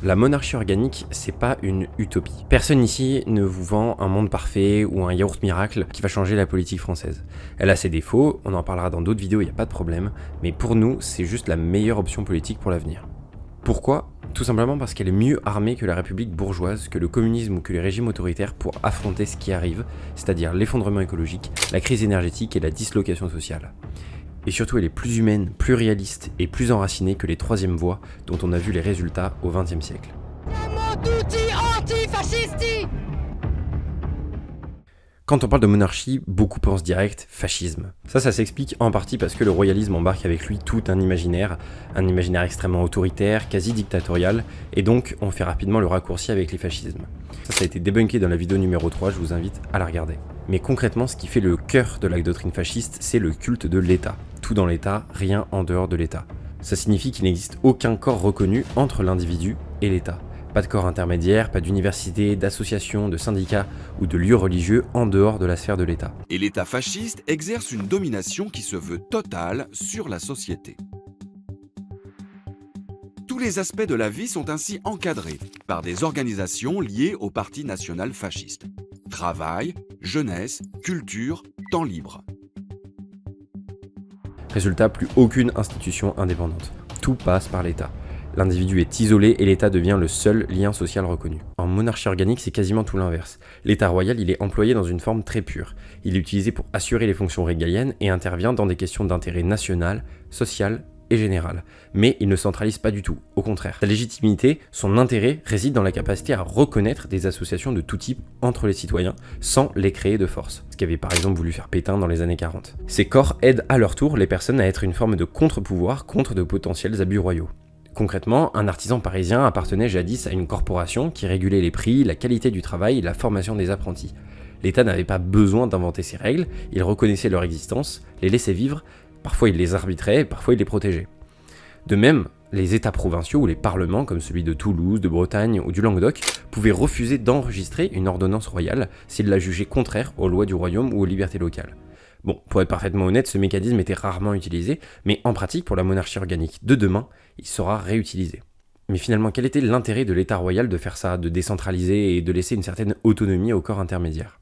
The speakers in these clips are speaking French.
La monarchie organique, c'est pas une utopie. Personne ici ne vous vend un monde parfait ou un yaourt miracle qui va changer la politique française. Elle a ses défauts, on en parlera dans d'autres vidéos, il n'y a pas de problème, mais pour nous, c'est juste la meilleure option politique pour l'avenir. Pourquoi ? Tout simplement parce qu'elle est mieux armée que la République bourgeoise, que le communisme ou que les régimes autoritaires pour affronter ce qui arrive, c'est-à-dire l'effondrement écologique, la crise énergétique et la dislocation sociale. Et surtout, elle est plus humaine, plus réaliste et plus enracinée que les troisièmes voies dont on a vu les résultats au XXe siècle. Quand on parle de monarchie, beaucoup pensent direct fascisme. Ça s'explique en partie parce que le royalisme embarque avec lui tout un imaginaire extrêmement autoritaire, quasi dictatorial, et donc on fait rapidement le raccourci avec les fascismes. Ça a été débunké dans la vidéo numéro 3, je vous invite à la regarder. Mais concrètement, ce qui fait le cœur de la doctrine fasciste, c'est le culte de l'État. Tout dans l'État, rien en dehors de l'État. Ça signifie qu'il n'existe aucun corps reconnu entre l'individu et l'État. Pas de corps intermédiaire, pas d'université, d'association, de syndicats ou de lieux religieux en dehors de la sphère de l'État. Et l'État fasciste exerce une domination qui se veut totale sur la société. Tous les aspects de la vie sont ainsi encadrés par des organisations liées au Parti national fasciste. Travail, jeunesse, culture, temps libre. Résultat, plus aucune institution indépendante. Tout passe par l'État. L'individu est isolé et l'État devient le seul lien social reconnu. En monarchie organique, c'est quasiment tout l'inverse. L'État royal, il est employé dans une forme très pure. Il est utilisé pour assurer les fonctions régaliennes et intervient dans des questions d'intérêt national, social et général. Mais il ne centralise pas du tout, au contraire. Sa légitimité, son intérêt réside dans la capacité à reconnaître des associations de tout type entre les citoyens, sans les créer de force. Ce qu'avait par exemple voulu faire Pétain dans les années 40. Ces corps aident à leur tour les personnes à être une forme de contre-pouvoir contre de potentiels abus royaux. Concrètement, un artisan parisien appartenait jadis à une corporation qui régulait les prix, la qualité du travail et la formation des apprentis. L'État n'avait pas besoin d'inventer ces règles, il reconnaissait leur existence, les laissait vivre, parfois il les arbitrait, parfois il les protégeait. De même, les États provinciaux ou les parlements, comme celui de Toulouse, de Bretagne ou du Languedoc, pouvaient refuser d'enregistrer une ordonnance royale s'ils la jugeaient contraire aux lois du royaume ou aux libertés locales. Bon, pour être parfaitement honnête, ce mécanisme était rarement utilisé, mais en pratique, pour la monarchie organique de demain, il sera réutilisé. Mais finalement, quel était l'intérêt de l'État royal de faire ça, de décentraliser et de laisser une certaine autonomie au corps intermédiaire ?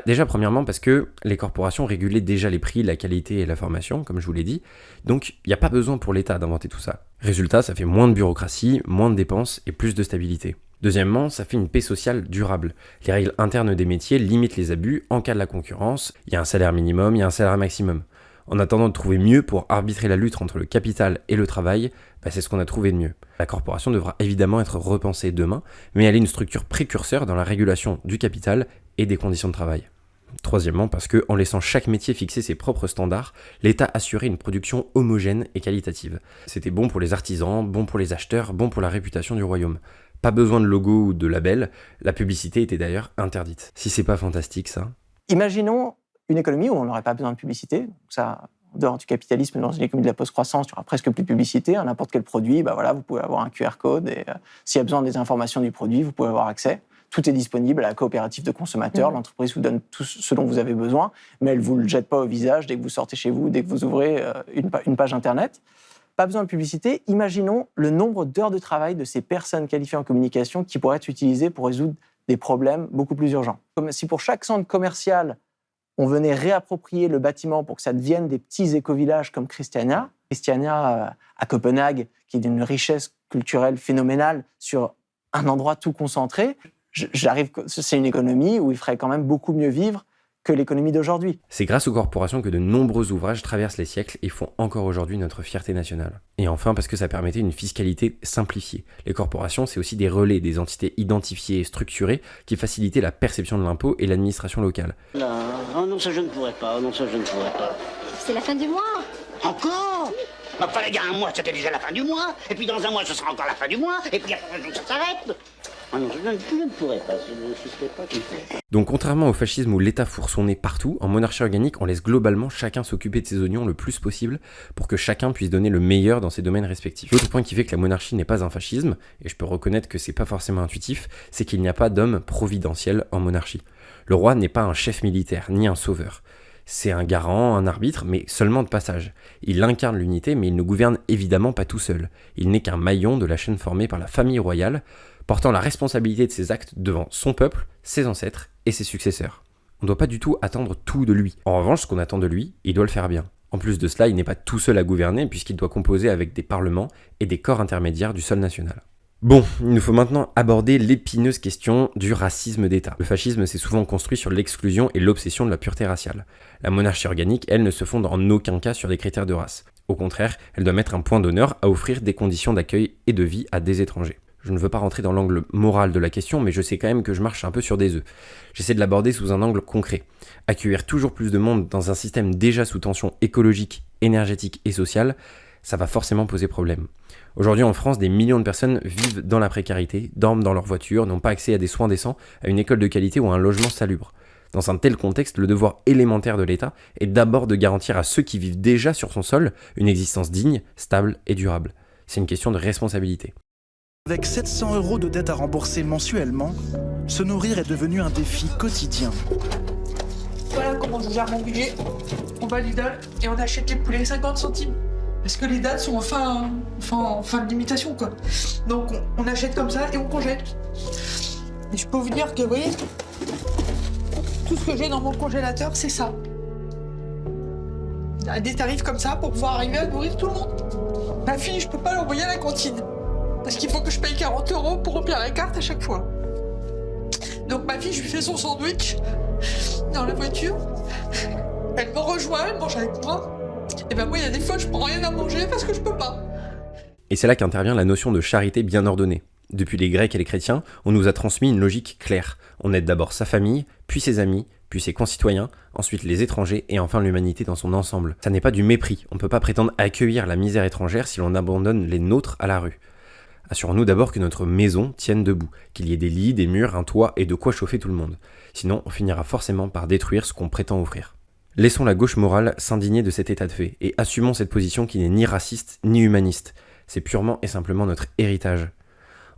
Déjà, premièrement, parce que les corporations régulaient déjà les prix, la qualité et la formation, comme je vous l'ai dit, donc il n'y a pas besoin pour l'État d'inventer tout ça. Résultat, ça fait moins de bureaucratie, moins de dépenses et plus de stabilité. Deuxièmement, ça fait une paix sociale durable. Les règles internes des métiers limitent les abus, encadrent la concurrence, il y a un salaire minimum, il y a un salaire maximum. En attendant de trouver mieux pour arbitrer la lutte entre le capital et le travail, c'est ce qu'on a trouvé de mieux. La corporation devra évidemment être repensée demain, mais elle est une structure précurseur dans la régulation du capital et des conditions de travail. Troisièmement, parce qu'en laissant chaque métier fixer ses propres standards, l'État assurait une production homogène et qualitative. C'était bon pour les artisans, bon pour les acheteurs, bon pour la réputation du royaume. Pas besoin de logo ou de label, la publicité était d'ailleurs interdite. Si c'est pas fantastique ça. Imaginons une économie où on n'aurait pas besoin de publicité. Donc ça, en dehors du capitalisme, dans une économie de la post-croissance, il n'y aura presque plus de publicité. À n'importe quel produit, vous pouvez avoir un QR code et s'il y a besoin des informations du produit, vous pouvez avoir accès. Tout est disponible à la coopérative de consommateurs. L'entreprise vous donne tout ce dont vous avez besoin, mais elle ne vous le jette pas au visage dès que vous sortez chez vous, dès que vous ouvrez une page Internet. Pas besoin de publicité. Imaginons le nombre d'heures de travail de ces personnes qualifiées en communication qui pourraient être utilisées pour résoudre des problèmes beaucoup plus urgents. Comme si pour chaque centre commercial, on venait réapproprier le bâtiment pour que ça devienne des petits éco-villages comme Christiania. Christiania à Copenhague, qui est d'une richesse culturelle phénoménale sur un endroit tout concentré. C'est une économie où il ferait quand même beaucoup mieux vivre que l'économie d'aujourd'hui. C'est grâce aux corporations que de nombreux ouvrages traversent les siècles et font encore aujourd'hui notre fierté nationale. Et enfin, parce que ça permettait une fiscalité simplifiée. Les corporations, c'est aussi des relais, des entités identifiées et structurées qui facilitaient la perception de l'impôt et l'administration locale. Oh non, ça je ne pourrais pas, C'est la fin du mois. Encore ? Enfin, il y a un mois, c'était déjà la fin du mois, et puis dans un mois, ce sera encore la fin du mois, et puis après un jour, ça s'arrête. Ah non, je ne pourrais pas, je ne sais pas qui fait. Donc contrairement au fascisme où l'État fourre son nez partout, en monarchie organique, on laisse globalement chacun s'occuper de ses oignons le plus possible pour que chacun puisse donner le meilleur dans ses domaines respectifs. L'autre point qui fait que la monarchie n'est pas un fascisme, et je peux reconnaître que c'est pas forcément intuitif, c'est qu'il n'y a pas d'homme providentiel en monarchie. Le roi n'est pas un chef militaire, ni un sauveur. C'est un garant, un arbitre, mais seulement de passage. Il incarne l'unité, mais il ne gouverne évidemment pas tout seul. Il n'est qu'un maillon de la chaîne formée par la famille royale, portant la responsabilité de ses actes devant son peuple, ses ancêtres et ses successeurs. On ne doit pas du tout attendre tout de lui. En revanche, ce qu'on attend de lui, il doit le faire bien. En plus de cela, il n'est pas tout seul à gouverner, puisqu'il doit composer avec des parlements et des corps intermédiaires du sol national. Bon, il nous faut maintenant aborder l'épineuse question du racisme d'État. Le fascisme s'est souvent construit sur l'exclusion et l'obsession de la pureté raciale. La monarchie organique, elle, ne se fonde en aucun cas sur des critères de race. Au contraire, elle doit mettre un point d'honneur à offrir des conditions d'accueil et de vie à des étrangers. Je ne veux pas rentrer dans l'angle moral de la question, mais je sais quand même que je marche un peu sur des œufs. J'essaie de l'aborder sous un angle concret. Accueillir toujours plus de monde dans un système déjà sous tension écologique, énergétique et sociale, ça va forcément poser problème. Aujourd'hui en France, des millions de personnes vivent dans la précarité, dorment dans leur voiture, n'ont pas accès à des soins décents, à une école de qualité ou à un logement salubre. Dans un tel contexte, le devoir élémentaire de l'État est d'abord de garantir à ceux qui vivent déjà sur son sol une existence digne, stable et durable. C'est une question de responsabilité. Avec 700 € de dette à rembourser mensuellement, se nourrir est devenu un défi quotidien. Voilà comment je gère mon budget. On va à Lidl et on achète les poulets 50 centimes. Parce que les dates sont en fin de limitation, quoi. Donc on achète comme ça et on congèle. Et je peux vous dire que, vous voyez, tout ce que j'ai dans mon congélateur, c'est ça. À des tarifs comme ça pour pouvoir arriver à nourrir tout le monde. Ma fille, je peux pas l'envoyer à la cantine. Parce qu'il faut que je paye 40 € pour remplir la carte à chaque fois. Donc ma fille, je lui fais son sandwich dans la voiture. Elle me rejoint, elle mange avec moi. Et ben moi, il y a des fois, je prends rien à manger parce que je peux pas. Et c'est là qu'intervient la notion de charité bien ordonnée. Depuis les Grecs et les chrétiens, on nous a transmis une logique claire. On aide d'abord sa famille, puis ses amis, puis ses concitoyens, ensuite les étrangers et enfin l'humanité dans son ensemble. Ça n'est pas du mépris. On ne peut pas prétendre accueillir la misère étrangère si l'on abandonne les nôtres à la rue. Assurons-nous d'abord que notre maison tienne debout, qu'il y ait des lits, des murs, un toit et de quoi chauffer tout le monde. Sinon, on finira forcément par détruire ce qu'on prétend offrir. Laissons la gauche morale s'indigner de cet état de fait et assumons cette position qui n'est ni raciste ni humaniste. C'est purement et simplement notre héritage.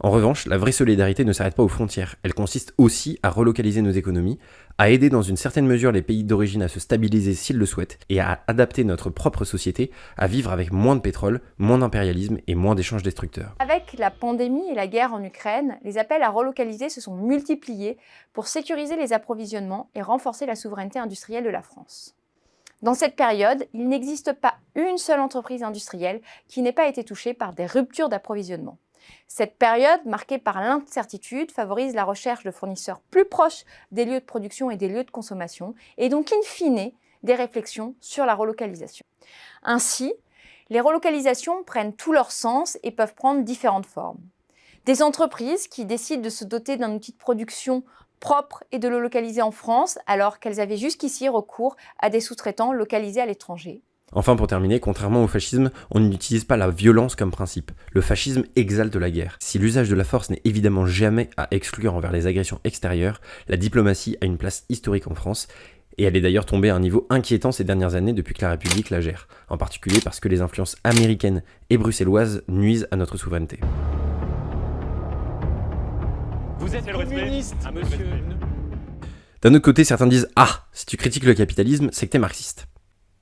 En revanche, la vraie solidarité ne s'arrête pas aux frontières. Elle consiste aussi à relocaliser nos économies, à aider dans une certaine mesure les pays d'origine à se stabiliser s'ils le souhaitent et à adapter notre propre société à vivre avec moins de pétrole, moins d'impérialisme et moins d'échanges destructeurs. Avec la pandémie et la guerre en Ukraine, les appels à relocaliser se sont multipliés pour sécuriser les approvisionnements et renforcer la souveraineté industrielle de la France. Dans cette période, il n'existe pas une seule entreprise industrielle qui n'ait pas été touchée par des ruptures d'approvisionnement. Cette période, marquée par l'incertitude, favorise la recherche de fournisseurs plus proches des lieux de production et des lieux de consommation, et donc in fine des réflexions sur la relocalisation. Ainsi, les relocalisations prennent tout leur sens et peuvent prendre différentes formes. Des entreprises qui décident de se doter d'un outil de production propre et de le localiser en France, alors qu'elles avaient jusqu'ici recours à des sous-traitants localisés à l'étranger. Enfin, pour terminer, contrairement au fascisme, on n'utilise pas la violence comme principe. Le fascisme exalte la guerre. Si l'usage de la force n'est évidemment jamais à exclure envers les agressions extérieures, la diplomatie a une place historique en France, et elle est d'ailleurs tombée à un niveau inquiétant ces dernières années depuis que la République la gère, en particulier parce que les influences américaines et bruxelloises nuisent à notre souveraineté. Vous êtes communiste, monsieur. D'un autre côté, certains disent « Ah, si tu critiques le capitalisme, c'est que t'es marxiste ».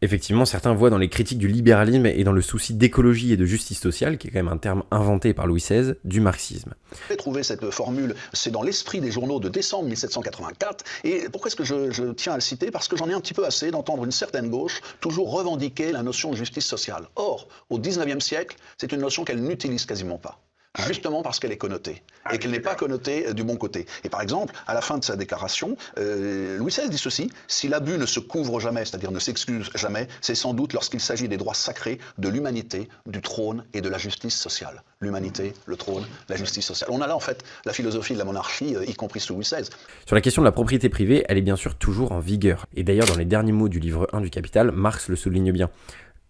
Effectivement, certains voient dans les critiques du libéralisme et dans le souci d'écologie et de justice sociale, qui est quand même un terme inventé par Louis XVI, du marxisme. J'ai trouvé cette formule, c'est dans l'esprit des journaux de décembre 1784, et pourquoi est-ce que je tiens à le citer? Parce que j'en ai un petit peu assez d'entendre une certaine gauche toujours revendiquer la notion de justice sociale. Or, au XIXe siècle, c'est une notion qu'elle n'utilise quasiment pas. Justement parce qu'elle est connotée, et qu'elle n'est pas connotée du bon côté. Et par exemple, à la fin de sa déclaration, Louis XVI dit ceci: si l'abus ne se couvre jamais, c'est-à-dire ne s'excuse jamais, c'est sans doute lorsqu'il s'agit des droits sacrés de l'humanité, du trône et de la justice sociale. L'humanité, le trône, la justice sociale. On a là en fait la philosophie de la monarchie, y compris sous Louis XVI. Sur la question de la propriété privée, elle est bien sûr toujours en vigueur. Et d'ailleurs, dans les derniers mots du livre 1 du Capital, Marx le souligne bien.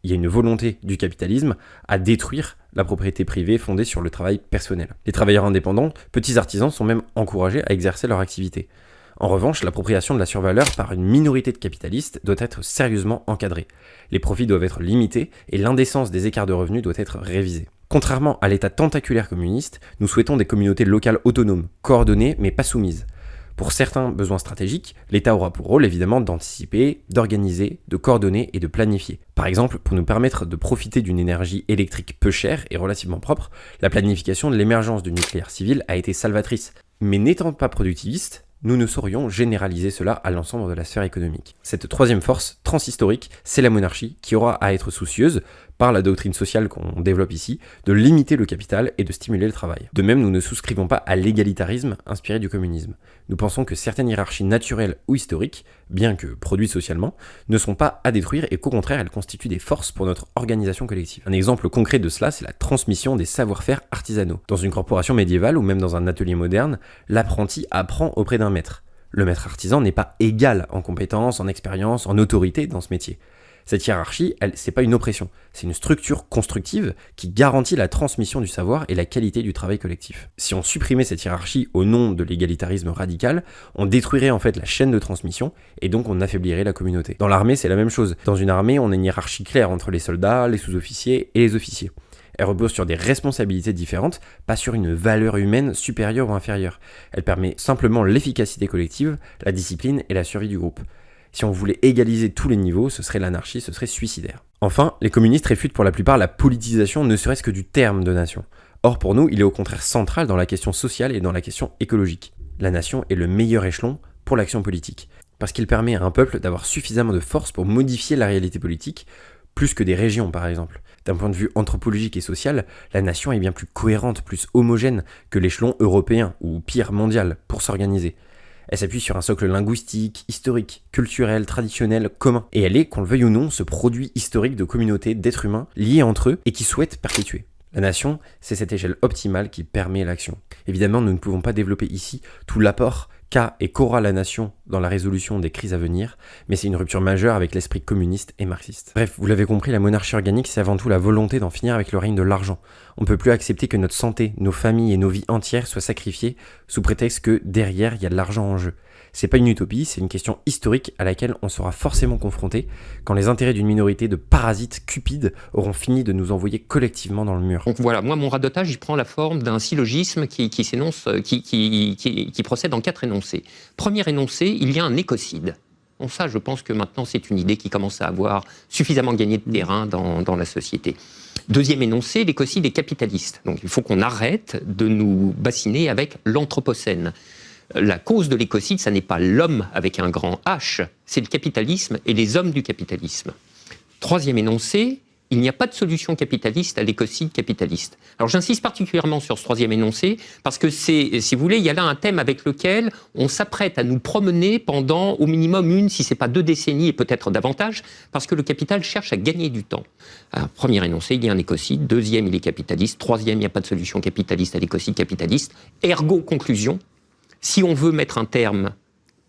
Il y a une volonté du capitalisme à détruire la propriété privée fondée sur le travail personnel. Les travailleurs indépendants, petits artisans, sont même encouragés à exercer leur activité. En revanche, l'appropriation de la survaleur par une minorité de capitalistes doit être sérieusement encadrée. Les profits doivent être limités et l'indécence des écarts de revenus doit être révisée. Contrairement à l'état tentaculaire communiste, nous souhaitons des communautés locales autonomes, coordonnées mais pas soumises. Pour certains besoins stratégiques, l'État aura pour rôle évidemment d'anticiper, d'organiser, de coordonner et de planifier. Par exemple, pour nous permettre de profiter d'une énergie électrique peu chère et relativement propre, la planification de l'émergence du nucléaire civil a été salvatrice. Mais n'étant pas productiviste, nous ne saurions généraliser cela à l'ensemble de la sphère économique. Cette troisième force transhistorique, c'est la monarchie qui aura à être soucieuse, par la doctrine sociale qu'on développe ici, de limiter le capital et de stimuler le travail. De même, nous ne souscrivons pas à l'égalitarisme inspiré du communisme. Nous pensons que certaines hiérarchies naturelles ou historiques, bien que produites socialement, ne sont pas à détruire et qu'au contraire, elles constituent des forces pour notre organisation collective. Un exemple concret de cela, c'est la transmission des savoir-faire artisanaux. Dans une corporation médiévale ou même dans un atelier moderne, l'apprenti apprend auprès d'un maître. Le maître artisan n'est pas égal en compétences, en expérience, en autorité dans ce métier. Cette hiérarchie, c'est pas une oppression, c'est une structure constructive qui garantit la transmission du savoir et la qualité du travail collectif. Si on supprimait cette hiérarchie au nom de l'égalitarisme radical, on détruirait en fait la chaîne de transmission et donc on affaiblirait la communauté. Dans l'armée, c'est la même chose. Dans une armée, on a une hiérarchie claire entre les soldats, les sous-officiers et les officiers. Elle repose sur des responsabilités différentes, pas sur une valeur humaine supérieure ou inférieure. Elle permet simplement l'efficacité collective, la discipline et la survie du groupe. Si on voulait égaliser tous les niveaux, ce serait l'anarchie, ce serait suicidaire. Enfin, les communistes réfutent pour la plupart la politisation ne serait-ce que du terme de nation. Or pour nous, il est au contraire central dans la question sociale et dans la question écologique. La nation est le meilleur échelon pour l'action politique, parce qu'il permet à un peuple d'avoir suffisamment de force pour modifier la réalité politique, plus que des régions par exemple. D'un point de vue anthropologique et social, la nation est bien plus cohérente, plus homogène que l'échelon européen, ou pire mondial, pour s'organiser. Elle s'appuie sur un socle linguistique, historique, culturel, traditionnel, commun. Et elle est, qu'on le veuille ou non, ce produit historique de communautés d'êtres humains liés entre eux et qui souhaitent perpétuer. La nation, c'est cette échelle optimale qui permet l'action. Évidemment, nous ne pouvons pas développer ici tout l'apport qu'a et qu'aura la nation dans la résolution des crises à venir, mais c'est une rupture majeure avec l'esprit communiste et marxiste. Bref, vous l'avez compris, la monarchie organique, c'est avant tout la volonté d'en finir avec le règne de l'argent. On ne peut plus accepter que notre santé, nos familles et nos vies entières soient sacrifiées sous prétexte que derrière, il y a de l'argent en jeu. C'est pas une utopie, c'est une question historique à laquelle on sera forcément confronté quand les intérêts d'une minorité de parasites cupides auront fini de nous envoyer collectivement dans le mur. Donc voilà, moi mon radotage, il prend la forme d'un syllogisme qui procède en 4 énoncés. Premier énoncé, il y a un écocide. Bon, ça, je pense que maintenant, c'est une idée qui commence à avoir suffisamment gagné de terrain dans la société. Deuxième énoncé, l'écocide est capitaliste. Donc il faut qu'on arrête de nous bassiner avec l'anthropocène. La cause de l'écocide, ça n'est pas l'homme avec un grand H, c'est le capitalisme et les hommes du capitalisme. Troisième énoncé, il n'y a pas de solution capitaliste à l'écocide capitaliste. Alors j'insiste particulièrement sur ce troisième énoncé, parce que c'est, si vous voulez, il y a là un thème avec lequel on s'apprête à nous promener pendant au minimum 1, si ce n'est pas 2 décennies et peut-être davantage, parce que le capital cherche à gagner du temps. Alors, premier énoncé, il y a un écocide. Deuxième, il est capitaliste. Troisième, il n'y a pas de solution capitaliste à l'écocide capitaliste. Ergo, conclusion, si on veut mettre un terme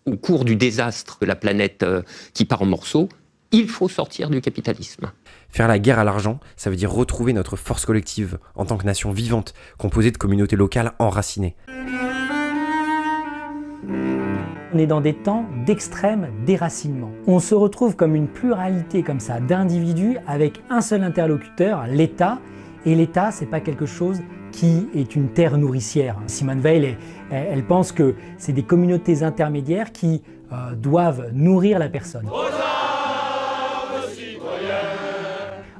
au cours du désastre de la planète qui part en morceaux, il faut sortir du capitalisme. Faire la guerre à l'argent, ça veut dire retrouver notre force collective en tant que nation vivante, composée de communautés locales enracinées. On est dans des temps d'extrême déracinement. On se retrouve comme une pluralité comme ça d'individus avec un seul interlocuteur, l'État. Et l'État, c'est pas quelque chose qui est une terre nourricière. Simone Veil, elle pense que c'est des communautés intermédiaires qui doivent nourrir la personne.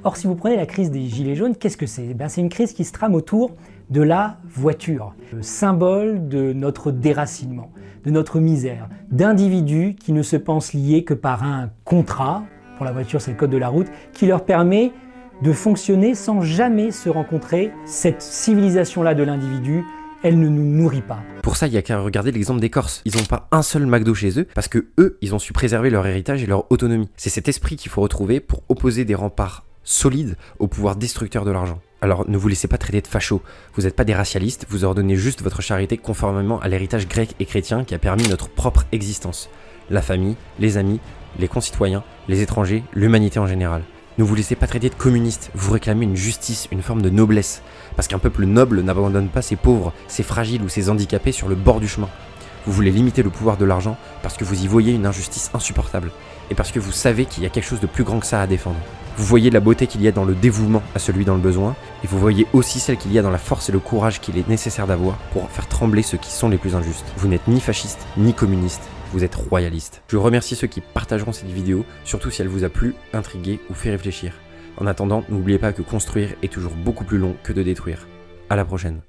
Or, si vous prenez la crise des Gilets jaunes, qu'est-ce que c'est ? C'est une crise qui se trame autour de la voiture, le symbole de notre déracinement, de notre misère, d'individus qui ne se pensent liés que par un contrat, pour la voiture c'est le code de la route, qui leur permet de fonctionner sans jamais se rencontrer. Cette civilisation-là de l'individu, elle ne nous nourrit pas. Pour ça, il n'y a qu'à regarder l'exemple des Corses. Ils n'ont pas un seul McDo chez eux, parce que eux, ils ont su préserver leur héritage et leur autonomie. C'est cet esprit qu'il faut retrouver pour opposer des remparts solides au pouvoir destructeur de l'argent. Alors ne vous laissez pas traiter de fachos, vous n'êtes pas des racialistes, vous ordonnez juste votre charité conformément à l'héritage grec et chrétien qui a permis notre propre existence. La famille, les amis, les concitoyens, les étrangers, l'humanité en général. Ne vous laissez pas traiter de communistes, vous réclamez une justice, une forme de noblesse. Parce qu'un peuple noble n'abandonne pas ses pauvres, ses fragiles ou ses handicapés sur le bord du chemin. Vous voulez limiter le pouvoir de l'argent parce que vous y voyez une injustice insupportable. et parce que vous savez qu'il y a quelque chose de plus grand que ça à défendre. Vous voyez la beauté qu'il y a dans le dévouement à celui dans le besoin, et vous voyez aussi celle qu'il y a dans la force et le courage qu'il est nécessaire d'avoir pour faire trembler ceux qui sont les plus injustes. Vous n'êtes ni fasciste, ni communiste, vous êtes royaliste. Je remercie ceux qui partageront cette vidéo, surtout si elle vous a plu, intrigué ou fait réfléchir. En attendant, n'oubliez pas que construire est toujours beaucoup plus long que de détruire. À la prochaine.